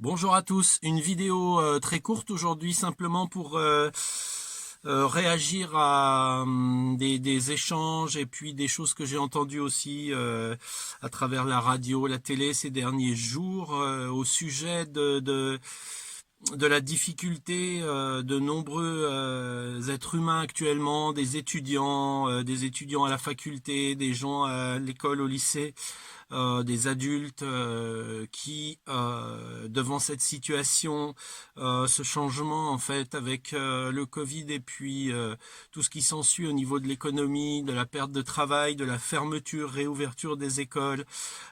Bonjour à tous, une vidéo très courte aujourd'hui simplement pour réagir à des échanges et puis des choses que j'ai entendues aussi à travers la radio, la télé ces derniers jours au sujet de la difficulté de nombreux êtres humains actuellement, des étudiants à la faculté, des gens à l'école, au lycée, des adultes qui, devant cette situation, ce changement en fait avec le Covid et puis tout ce qui s'ensuit au niveau de l'économie, de la perte de travail, de la fermeture, réouverture des écoles,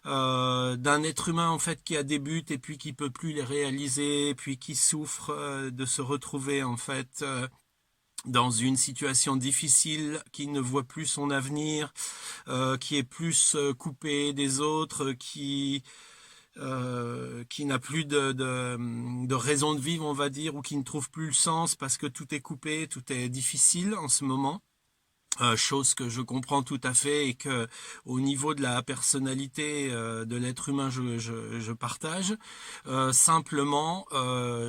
d'un être humain en fait qui a des buts et puis qui peut plus les réaliser, et puis qui souffre de se retrouver en fait dans une situation difficile, qui ne voit plus son avenir, qui est plus coupé des autres, qui n'a plus de raison de vivre, on va dire, ou qui ne trouve plus le sens parce que tout est coupé, tout est difficile en ce moment. Chose que je comprends tout à fait et que au niveau de la personnalité de l'être humain je partage. Simplement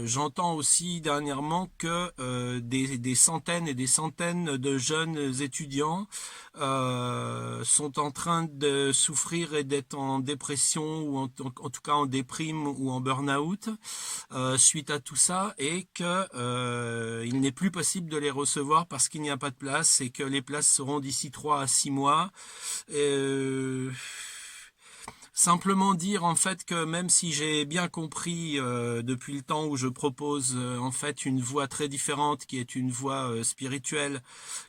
j'entends aussi dernièrement que des centaines et des centaines de jeunes étudiants sont en train de souffrir et d'être en dépression ou en tout cas en déprime ou en burn-out suite à tout ça, et que il n'est plus possible de les recevoir parce qu'il n'y a pas de place et que les places seront d'ici 3 à 6 mois. Euh, Simplement dire en fait que même si j'ai bien compris depuis le temps où je propose en fait une voie très différente, qui est une voie spirituelle,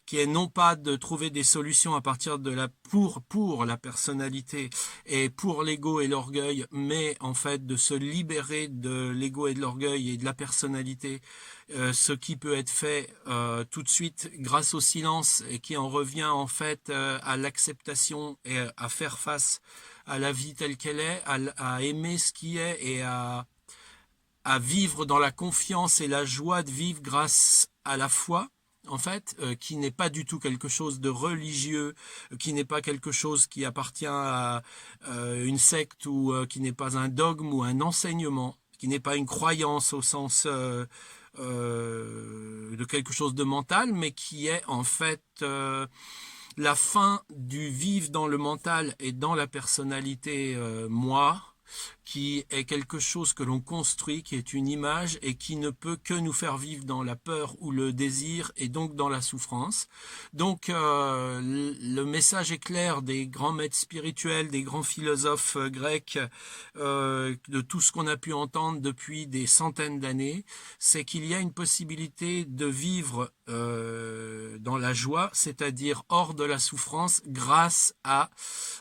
qui est non pas de trouver des solutions à partir de la pour la personnalité et pour l'ego et l'orgueil, mais en fait de se libérer de l'ego et de l'orgueil et de la personnalité, ce qui peut être fait tout de suite grâce au silence, et qui en revient en fait à l'acceptation et à faire face à la vie telle qu'elle est, à aimer ce qui est et à vivre dans la confiance et la joie de vivre grâce à la foi, en fait, qui n'est pas du tout quelque chose de religieux, qui n'est pas quelque chose qui appartient à une secte, ou qui n'est pas un dogme ou un enseignement, qui n'est pas une croyance au sens de quelque chose de mental, mais qui est en fait la fin du vivre dans le mental et dans la personnalité moi, qui est quelque chose que l'on construit, qui est une image et qui ne peut que nous faire vivre dans la peur ou le désir, et donc dans la souffrance. Donc le message est clair des grands maîtres spirituels, des grands philosophes grecs, de tout ce qu'on a pu entendre depuis des centaines d'années, c'est qu'il y a une possibilité de vivre dans la joie, c'est-à-dire hors de la souffrance, grâce à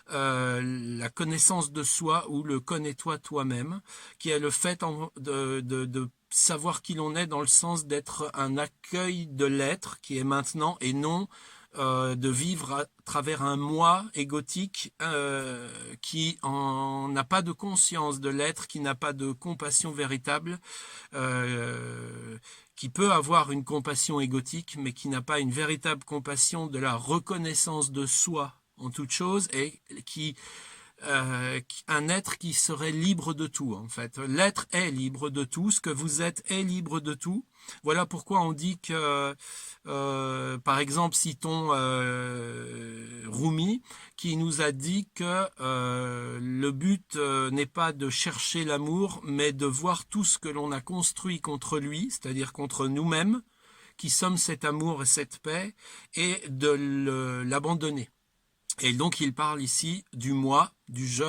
la connaissance de soi, ou le connais-toi toi-même, qui est le fait de savoir qui l'on est, dans le sens d'être un accueil de l'être qui est maintenant, et non de vivre à travers un moi égotique qui n'a pas de conscience de l'être, qui n'a pas de compassion véritable, qui peut avoir une compassion égotique, mais qui n'a pas une véritable compassion de la reconnaissance de soi en toute chose, et qui un être qui serait libre de tout, en fait. L'être est libre de tout, ce que vous êtes est libre de tout. Voilà pourquoi on dit que, par exemple, citons Rumi, qui nous a dit que le but n'est pas de chercher l'amour, mais de voir tout ce que l'on a construit contre lui, c'est-à-dire contre nous-mêmes, qui sommes cet amour et cette paix, et de l'abandonner. Et donc il parle ici du moi, du je,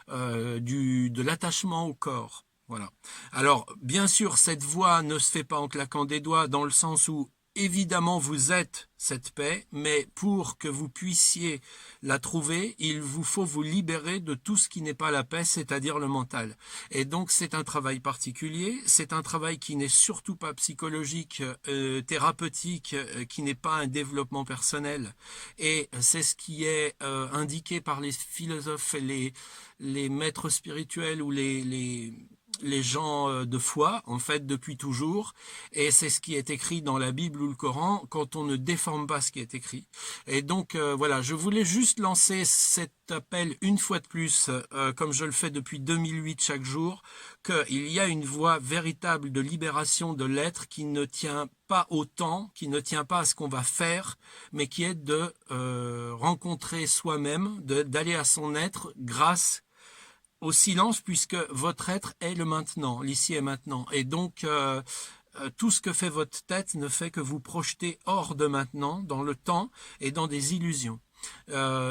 de l'attachement au corps. Voilà. Alors, bien sûr, cette voie ne se fait pas en claquant des doigts, dans le sens où, évidemment, vous êtes cette paix, mais pour que vous puissiez la trouver, il vous faut vous libérer de tout ce qui n'est pas la paix, c'est-à-dire le mental. Et donc, c'est un travail particulier, c'est un travail qui n'est surtout pas psychologique, thérapeutique, qui n'est pas un développement personnel. Et c'est ce qui est indiqué par les philosophes et les maîtres spirituels, ou les gens de foi, en fait, depuis toujours. Et c'est ce qui est écrit dans la Bible ou le Coran, quand on ne déforme pas ce qui est écrit. Et donc, voilà, je voulais juste lancer cet appel une fois de plus, comme je le fais depuis 2008 chaque jour, qu'il y a une voie véritable de libération de l'être qui ne tient pas au temps, qui ne tient pas à ce qu'on va faire, mais qui est de rencontrer soi-même, d'aller à son être grâce au silence, puisque votre être est le maintenant, l'ici et maintenant. Et donc, tout ce que fait votre tête ne fait que vous projeter hors de maintenant, dans le temps et dans des illusions.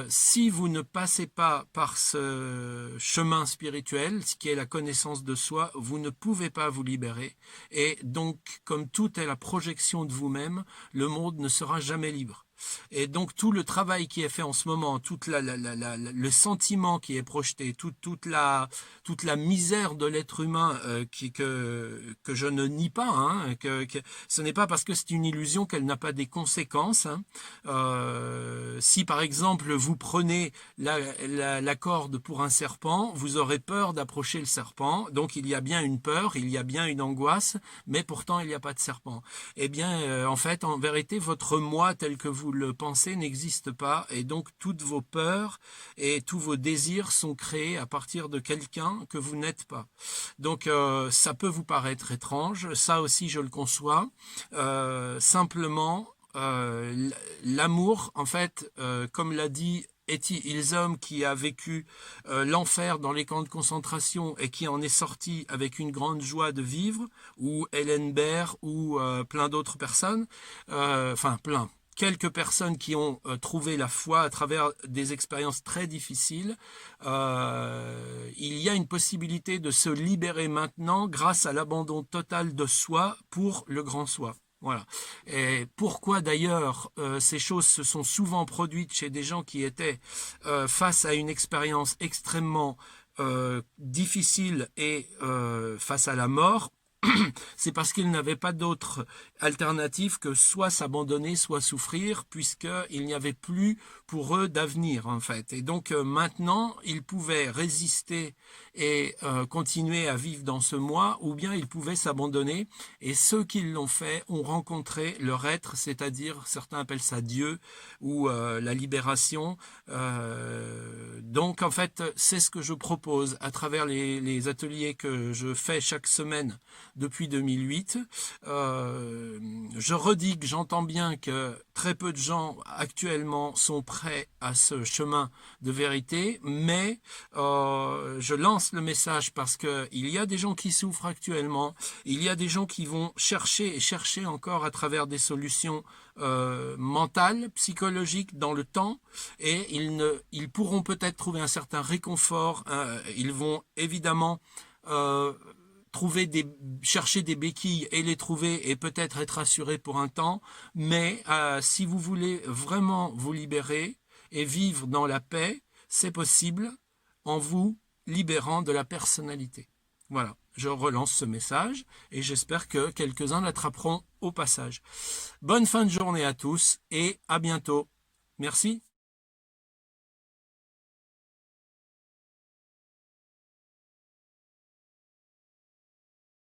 Si vous ne passez pas par ce chemin spirituel, ce qui est la connaissance de soi, vous ne pouvez pas vous libérer. Et donc, comme tout est la projection de vous-même, le monde ne sera jamais libre. Et donc tout le travail qui est fait en ce moment, le sentiment qui est projeté, toute la misère de l'être humain que je ne nie pas, hein, ce n'est pas parce que c'est une illusion qu'elle n'a pas des conséquences. Hein. Si par exemple vous prenez la corde pour un serpent, vous aurez peur d'approcher le serpent, donc il y a bien une peur, il y a bien une angoisse, mais pourtant il n'y a pas de serpent. Eh bien, en fait, en vérité, votre moi tel que vous le pensez n'existe pas, et donc toutes vos peurs et tous vos désirs sont créés à partir de quelqu'un que vous n'êtes pas. Donc ça peut vous paraître étrange, ça aussi je le conçois. Simplement, l'amour, en fait, comme l'a dit Etty Hillesum, qui a vécu l'enfer dans les camps de concentration et qui en est sorti avec une grande joie de vivre, ou Hélène Baird, ou plein d'autres personnes, quelques personnes qui ont trouvé la foi à travers des expériences très difficiles. Il y a une possibilité de se libérer maintenant grâce à l'abandon total de soi pour le grand soi. Voilà. Et pourquoi d'ailleurs ces choses se sont souvent produites chez des gens qui étaient face à une expérience extrêmement difficile et face à la mort, c'est parce qu'ils n'avaient pas d'autre alternative que soit s'abandonner, soit souffrir, puisqu'il n'y avait plus pour eux d'avenir, en fait. Et donc maintenant, ils pouvaient résister et continuer à vivre dans ce moi, ou bien ils pouvaient s'abandonner. Et ceux qui l'ont fait ont rencontré leur être, c'est-à-dire, certains appellent ça Dieu, ou la libération. Donc en fait, c'est ce que je propose à travers les ateliers que je fais chaque semaine depuis 2008. Je redis que j'entends bien que très peu de gens actuellement sont prêts à ce chemin de vérité, mais je lance le message parce que il y a des gens qui souffrent actuellement, il y a des gens qui vont chercher et chercher encore à travers des solutions mentales, psychologiques dans le temps, et ils pourront peut-être trouver un certain réconfort. Ils vont évidemment chercher des béquilles et les trouver et peut-être être assurés pour un temps, mais si vous voulez vraiment vous libérer et vivre dans la paix, c'est possible en vous libérant de la personnalité. Voilà, je relance ce message et j'espère que quelques-uns l'attraperont au passage. Bonne fin de journée à tous et à bientôt. Merci.